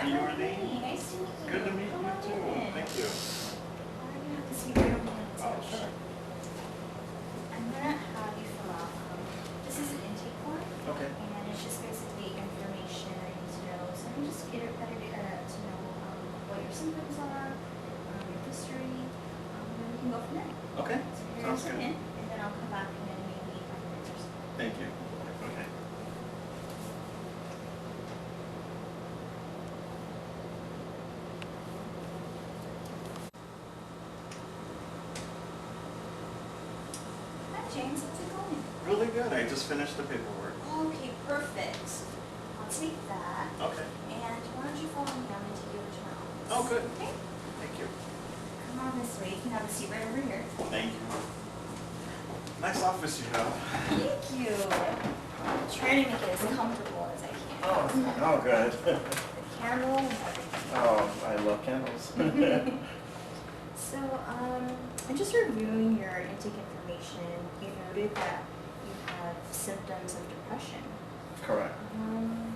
Hi, Arlene. Hey, nice to meet you. Good to meet Come you on too. in. Thank you. I'm gonna have to see right over here. Oh, sure. I'm gonna have you fill out. This is an intake form, Okay. and it's just basically information I need to know. So I'm just get it better to know what your symptoms are, your history, and then we can go from there. Okay. So here's Sounds an good. in, and then I'll come back in maybe 5 minutes or so. Thank you. Okay. Hi, James. How's it going? Really good. I just finished the paperwork. Okay, perfect. I'll take that. Okay. And why don't you follow me? I'm gonna take you over to my office. Oh, good. Okay. Thank you. Come on this way. You can have a seat right over here. Thank you. Nice office you have. Thank you. Trying to make it as comfortable as I can. Oh, good. The candle and everything. Oh, I love candles. So, I'm just reviewing your intake information. You noted that you have symptoms of depression. Correct. Can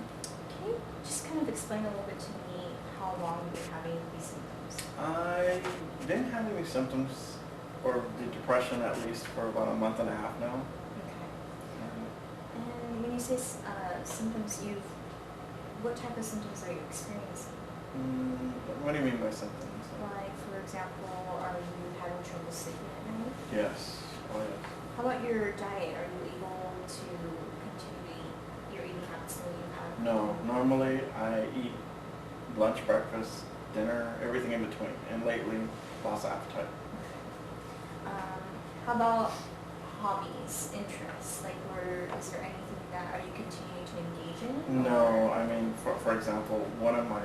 you just kind of explain a little bit to me how long you've been having these symptoms? I didn't have any symptoms, or the depression at least, for about a month and a half now. Okay. And when you say symptoms, what type of symptoms are you experiencing? What do you mean by symptoms? Like, for example, are you having trouble sleeping at night? Yes. Oh, yes. How about your diet? Are you able to continue to eat your eating habits that you have? No, normally I eat lunch, breakfast, dinner, everything in between, and lately, lost appetite. How about hobbies, interests? Like, is there anything that are you continuing to engage in? No, I mean, for example, one of my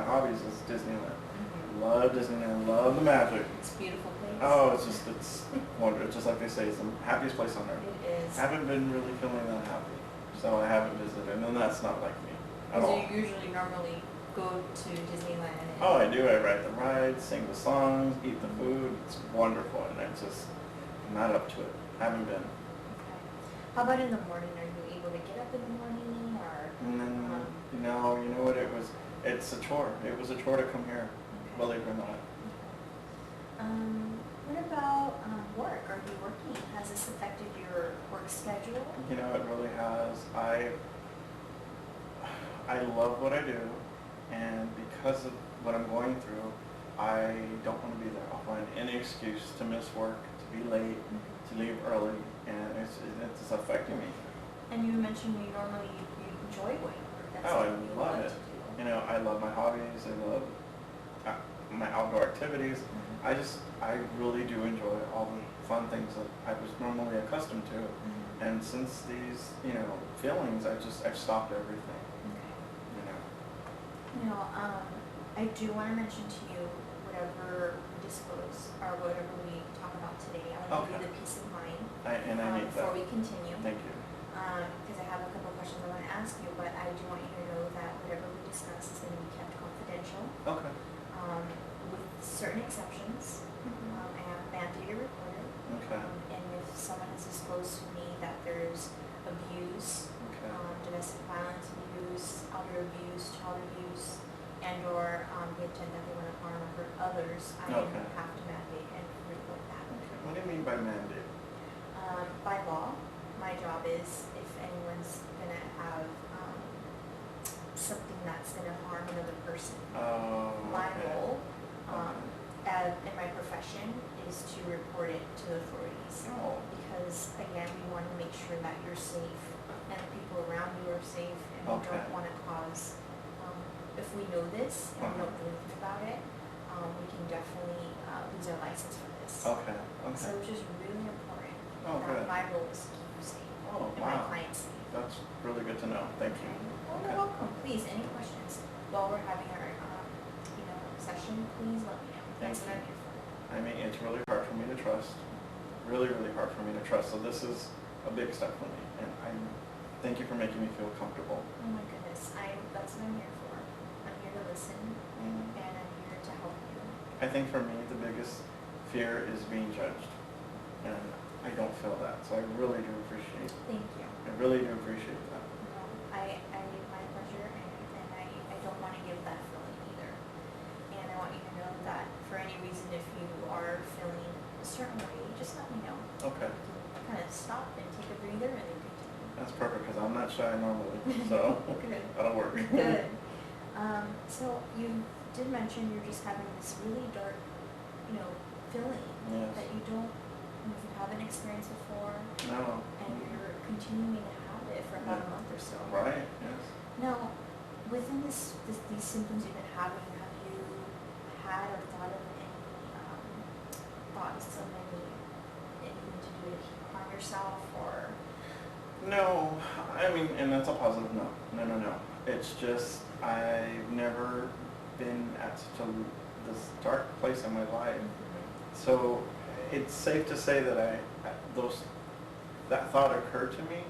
hobbies is Disneyland. Mhm. Love Disneyland, love the magic. It's a beautiful place. Oh, it's wonderful. Just like they say, it's the happiest place on earth. It is. Haven't been really feeling that happy, so I haven't visited, and that's not like me at So all. you usually normally go to Disneyland? And Oh, I do. I ride the rides, sing the songs, eat the food. It's wonderful, and it's just not up to it. Haven't been. Okay. How about in the morning? Are you able to get up in the morning, or? No, you know what? It's a chore. It was a chore to come here, Okay. believe it or not. What about work? Are you working? Has this affected your work schedule? You know, it really has. I love what I do, and because of what I'm going through, I don't want to be there. I'll find any excuse to miss work, to be late, to leave early, and it's affecting me. And you mentioned you enjoy going to work. That's Oh, I something you love it. to do. You know, I love my hobbies. I love my outdoor activities. I really do enjoy all the fun things that I was normally accustomed to. And since these, feelings, I've stopped everything. You know, I do want to mention to you whatever we disclose or whatever we talk about today. I want to give you the peace of mind I need before that. we continue. Thank you. Because I have a couple of questions I want to ask you, but I do want you to know that whatever we discuss is going to be kept confidential. Okay. With certain exceptions. I have mandated reported. Okay. And if someone has disclosed to me that there's abuse, Okay. domestic violence abuse, elder abuse, child abuse, and or the intent that they want to harm or hurt others, I Okay. have to mandate and report that. Okay. What do you mean by mandate? By law, my job is if anyone's going to have something that's going to harm another person. My Okay. role in my profession is to report it to the authorities. Oh. Because, again, we want to make sure that you're safe and the people around you are safe, and we Okay. don't want to cause, if we know this and we don't do anything about it, we can definitely lose our license for this. Okay. So Okay. it's just really important Oh, that good. my role is to keep you safe Oh, and my wow. clients safe. That's really good to know. Thank you. Oh, Okay. you're welcome. Please, any questions while we're having our session, please let me know. That's what I'm here for. I mean, it's really hard for me to trust. Really, really hard for me to trust. So this is a big step for me, and I thank you for making me feel comfortable. Oh my goodness, that's what I'm here for. I'm here to listen, Mm. and I'm here to help you. I think for me, the biggest fear is being judged, and I don't feel that. So I really do appreciate. Thank you. I really do appreciate that. I my pleasure, and I don't want to give that feeling either. And I want you to know that for any reason, if you are feeling a certain way, just let me know. Okay. Kind of stop and take a breather and then continue. That's perfect because I'm not shy normally, so Good. that'll work. Good. So you did mention you're just having this really dark, feeling Yes. that you haven't experienced before, No. and you're continuing to have it for about a month or so. Right. Yes. Now, within these symptoms you've been having, have you had or thought of any thoughts of anything to do to harm yourself or? No, I mean, and that's a positive no. No. It's just I've never been at such this dark place in my life. So it's safe to say that that thought occurred to me,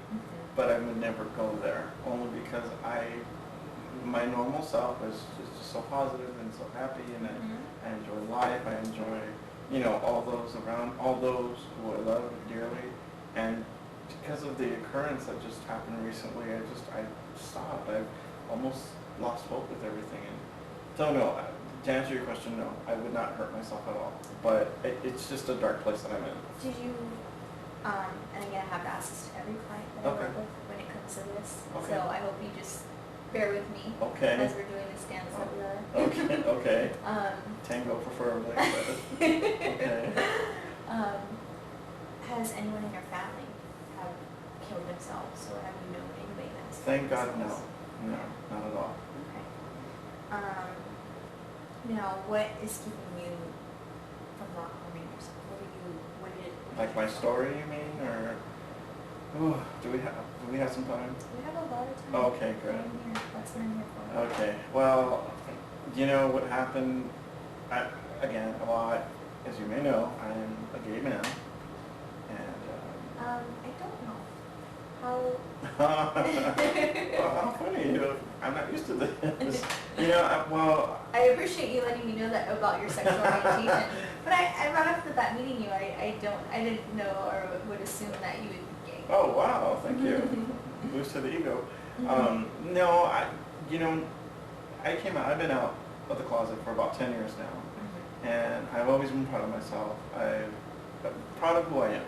but I would never go there. Only because my normal self is just so positive and so happy, and I enjoy life. I enjoy, all those around, all those who I love dearly, and because of the occurrence that just happened recently, I stopped. I've almost lost hope with everything. And so no, to answer your question, no, I would not hurt myself at all. But it's just a dark place that I'm in. Did you, and again, I have to ask this to every client that I Okay. work with when it comes to this, Okay. so I hope you just bear with me Okay. as we're doing this dance that we are. Okay. Tango preferably. But okay. Has anyone in your family have killed themselves, or have you known anybody that's Thank killed God, no. themselves? No, not at all. Okay. Now, what is keeping you from not harming yourself? What did it? Like my story, you mean, or do we have some time? We have a lot of time. Okay, good. I'm here. That's what I'm here for. Okay. Well, what happened? As you may know, I'm a gay man, and. I don't know. How? Well, how funny! I'm not used to this. I appreciate you letting me know that about your sexual orientation. But I right off the bat meeting you, I didn't know or would assume that you would be gay. Oh wow! Thank you. Boost to the ego. No, I came out. I've been out of the closet for about 10 years now, and I've always been proud of myself. I'm proud of who I am,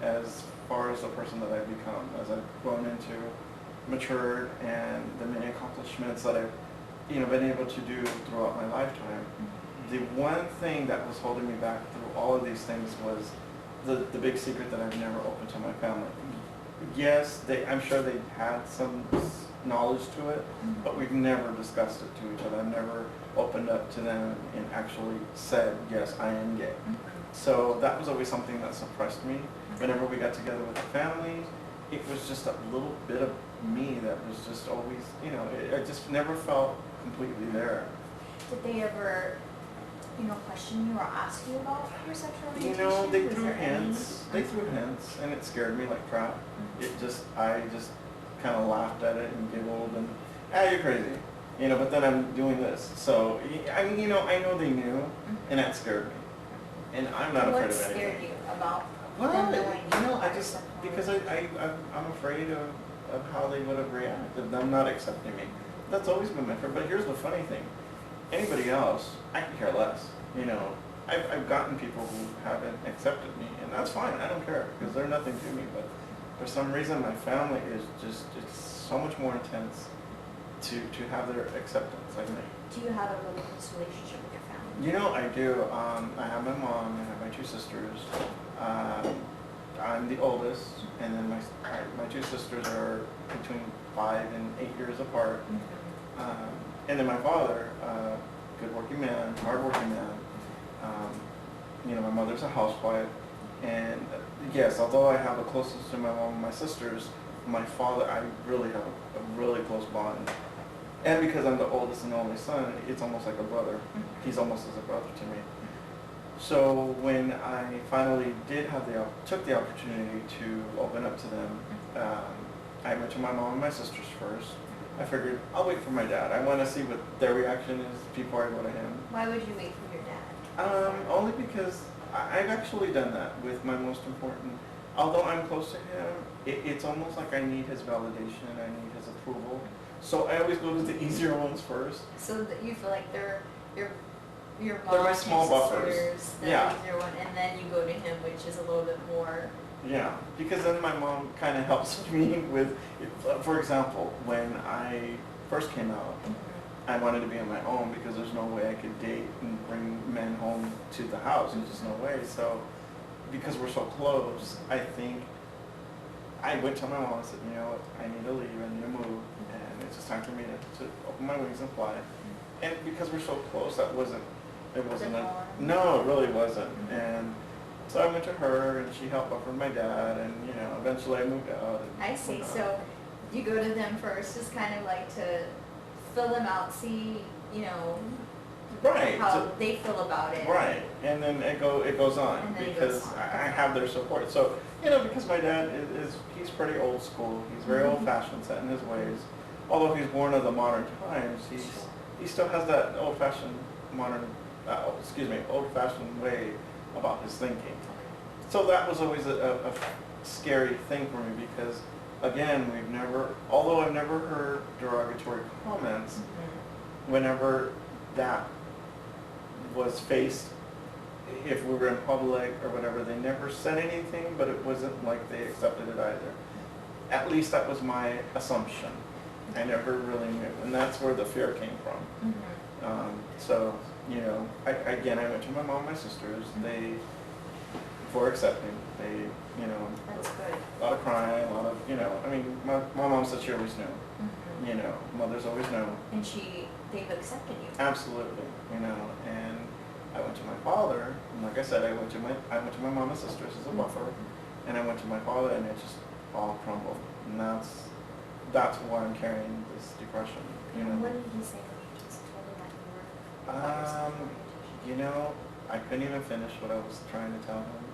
as far as the person that I've become, as I've grown into, matured, and the many accomplishments that I've been able to do throughout my lifetime. The one thing that was holding me back through all of these things was the big secret that I've never opened to my family. Yes, I'm sure they had some knowledge to it, but we've never discussed it to each other. I've never opened up to them and actually said, yes, I am gay. So that was always something that suppressed me. Whenever we got together with the family, it was just a little bit of me that was just always, I just never felt completely there. Did they ever, question you or ask you about your sexual orientation? They Was threw there hints. any- They threw hints, and it scared me like crap. I just kind of laughed at it and giggled and, you're crazy. But then I'm doing this. So, I know they knew, and that scared me. And I'm not afraid of anything. What scared you about Well, them knowing because I'm afraid of how they would have reacted, them not accepting me. That's always been my fear. But here's the funny thing. Anybody else, I could care less. I've gotten people who haven't accepted me, and that's fine. I don't care, because they're nothing to me. But for some reason, my family is it's so much more intense to have their acceptance like me. Do you have a really close relationship with your family? I do. I have my mom, I have my two sisters. I'm the oldest, and then my two sisters are between 5 and 8 years apart. And then my father, good working man, hard working man. My mother's a housewife, and yes, although I have the closest to my mom and my sisters, my father, I really have a really close bond. And because I'm the oldest and only son, it's almost like a brother. He's almost as a brother to me. So when I finally took the opportunity to open up to them, I went to my mom and my sisters first. I figured I'll wait for my dad. I want to see what their reaction is before I go to him. Why would you wait for your dad? Only because I've actually done that with my most important. Although I'm close to him, it's almost like I need his validation. I need his approval. So I always go to the easier ones first. So that you feel like they're your They're mom, my your small buffers. sisters, the Yeah. easier one, and then you go to him, which is a little bit more. Yeah, because then my mom kind of helps me with, for example, when I first came out, I wanted to be on my own because there's no way I could date and bring men home to the house. There's just no way. So, because we're so close, I think I went to my mom and said, you know what, I need to leave, I need to move, and it's just time for me to open my wings and fly. And because we're so close, it wasn't no, it really wasn't. And so I went to her, and she helped buffer my dad, and you know, eventually I moved out. And I see. whatnot. So you go to them first, just kind of like to fill them out, see, you know, Right. how So- they feel about it. Right, and then it goes on And then it because goes on. I have their support. So you know, because my dad he's pretty old school. He's very Mhm. old fashioned, set in his ways. Although he's born of the modern times, he still has that old fashioned old fashioned way about his thinking. So that was always a scary thing for me because again, although I've never heard derogatory comments, Mhm. whenever that was faced, if we were in public or whatever, they never said anything, but it wasn't like they accepted it either. At least that was my assumption. I never really knew, and that's where the fear came from. Mhm. So, you know, I went to my mom and my sisters. They, for accepting, they, you know, That's good. a lot of crying, a lot of, you know, I mean, my mom said she always knew. Mhm. You know, mothers always know. And they've accepted you. Absolutely, you know, and I went to my father, and like I said, I went to my mom and sisters as a buffer, and I went to my father, and it just all crumbled, and that's why I'm carrying this depression, you know. And what did he say when you just told him that you were about your sexual orientation? You know, I couldn't even finish what I was trying to tell him,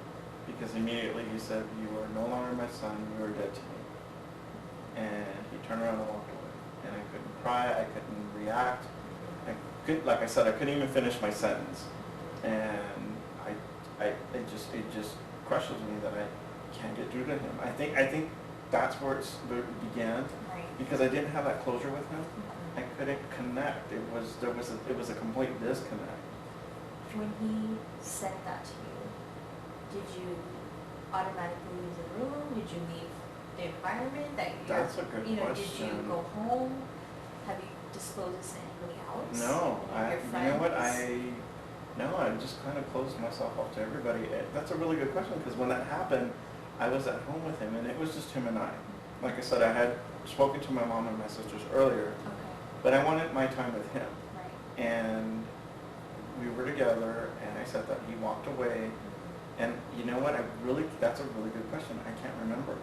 because immediately he said, "You are no longer my son, you are dead to me." And he turned around and walked away, and I couldn't cry, I couldn't react. Like I said, I couldn't even finish my sentence, and it just crushes me that I can't get through to him. I think that's where it began, Right. because I didn't have that closure with him. Mhm. I couldn't connect. It was a complete disconnect. When he said that to you, did you automatically leave the room? Did you leave the environment that you're, That's a good did you question. go home? Have you disclosed this to anybody else? No, Any of your you know what, friends? I just kind of closed myself off to everybody. That's a really good question, because when that happened, I was at home with him, and it was just him and I. Like I said, I had spoken to my mom and my sisters earlier, Okay, but I wanted my time with him. right. And we were together, and I said that he walked away. And you know what, that's a really good question. I can't remember.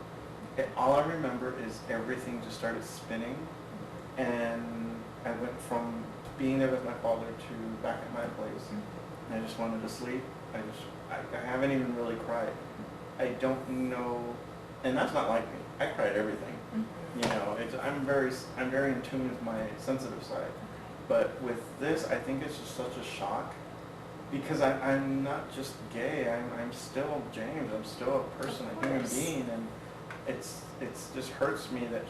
All I remember is everything just started spinning, and I went from being there with my father to back at my place. And I just wanted to sleep. I haven't even really cried. I don't know, and that's not like me. I cried everything. Mhm. You know, I'm very in tune with my sensitive side. Okay. But with this, I think it's just such a shock, because I'm not just gay. I'm still James. I'm still a person, Of a human course. being, and it's just hurts me that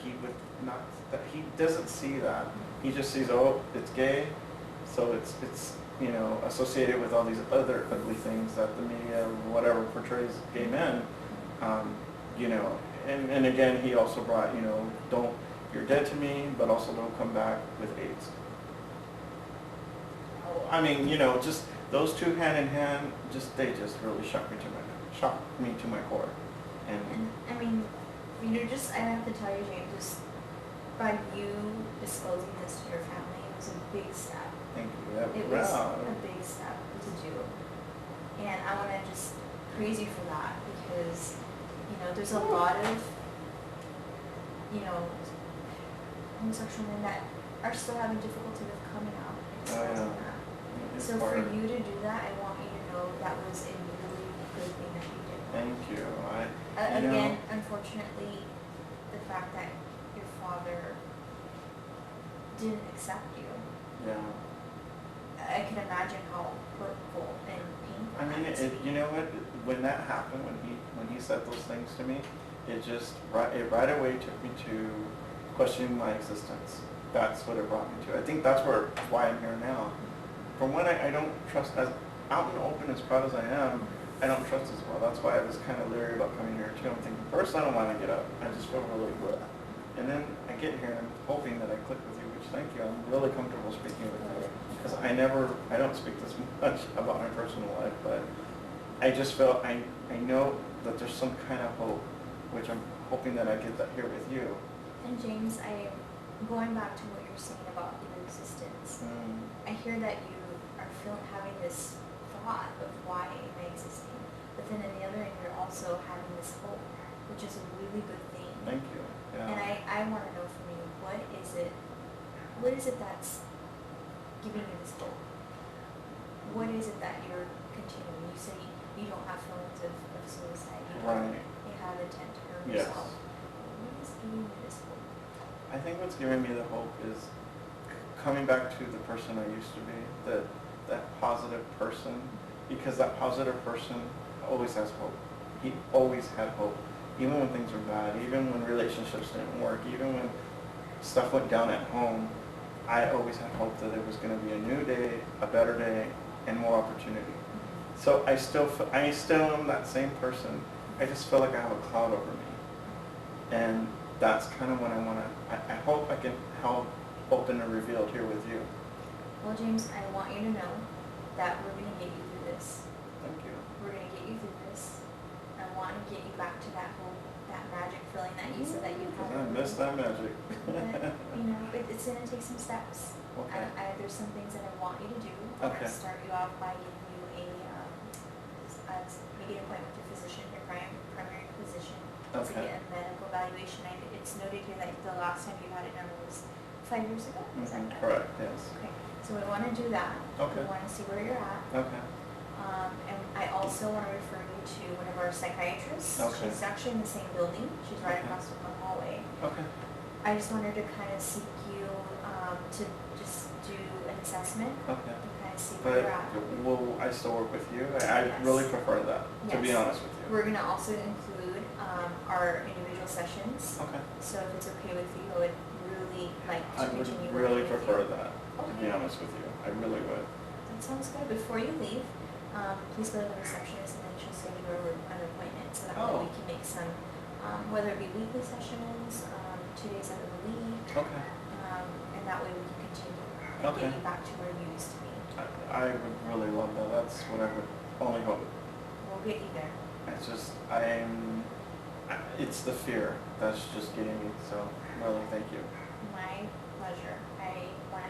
he doesn't see that. He just sees, oh, it's gay, so it's you know, associated with all these other ugly things that the media or whatever portrays gay men. You know, and again, he also brought, you know, you're dead to me, but also don't come back with AIDS. I mean, you know, just those two hand in hand, they just really shocked me to my core. And And I mean, I have to tell you, James, just by you disclosing this to your family, it was a big step. thank you. It was a big step to do. And I want to just praise you for that, because, you know, there's a lot of, you know, homosexual men that are still having difficulty with coming out and expressing yeah. that. It's So for hard. you to do that, I want you to know that was a really good thing that you did. Thank you. you Again, know, unfortunately, the fact that your father didn't accept you, yeah. I can imagine how hurtful and painful. I mean, that must be. you know what? When that happened, when he said those things to me, it right away took me to questioning my existence. that's what it brought me to. I think that's why I'm here now. From when I don't trust, as out and open, as proud as I am, I don't trust as well. That's why I was kind of leery about coming here too. I'm thinking, first I don't want to get up. I just feel really good. And then I get here and I'm hoping that I click with you, which thank you. I'm really comfortable speaking with you. Because I don't speak this much about my personal life, but I just felt, I know that there's some kind of hope, which I'm hoping that I get that here with you. And James, going back to what you're saying about your existence, I hear that you are having this thought of why am I existing, but then on the other end you're also having this hope, which is a really good thing. Thank you. Yeah. And I want to know from you, what is it that's giving you this hope? What is it that you're continuing? You say you don't have feelings of suicide, you have intent to hurt Yes. yourself. What is giving you this hope? I think what's giving me the hope is coming back to the person I used to be, that positive person, because that positive person always has hope. He always had hope, even when things were bad, even when relationships didn't work, even when stuff went down at home. I always had hope that it was going to be a new day, a better day, and more opportunity. So I still am that same person. I just feel like I have a cloud over me, and that's kind of what I want to. I hope I can help open and revealed here with you. Well, James, I want you to know that we're going to get you through this. Thank you. We're going to get you through this. I want to get you back to that hope, that magic feeling that you said that you had. I miss that magic. But, it's going to take some steps. Okay. There's some things that I want you to do. I want Okay. to start you off by giving you making an appointment with your physician, your primary physician, to Okay. get a medical evaluation. It's noted here that the last time you had it done was 5 years ago. Is that Correct. Yes. Okay. So we want to do that. Okay. We want to see where you're at. Okay. And I also want to refer you to one of our psychiatrists. Okay. She's actually in the same building. She's right Okay. across from the hallway. Okay. I just wanted to kind of seek you to just do an assessment Okay. and kind of see But where you're at. will I still work with you? I Yes. really prefer that, to be Yes. honest with you. We're going to also include our individual sessions. Okay. So if it's okay with you, I would really like to I would continue really working with prefer you. that, to be Okay. honest with you. I really would. That sounds good. Before you leave, please go to the receptionist and then she'll schedule an appointment so that way Oh. we can make some, whether it be weekly sessions, 2 days out of the week, Okay. and that way we can continue and Okay. get you back to where you used to be. I would really love that. That's what I would only hope. We'll get you there. It's just, it's the fear that's just getting me, so really thank you. My pleasure. I want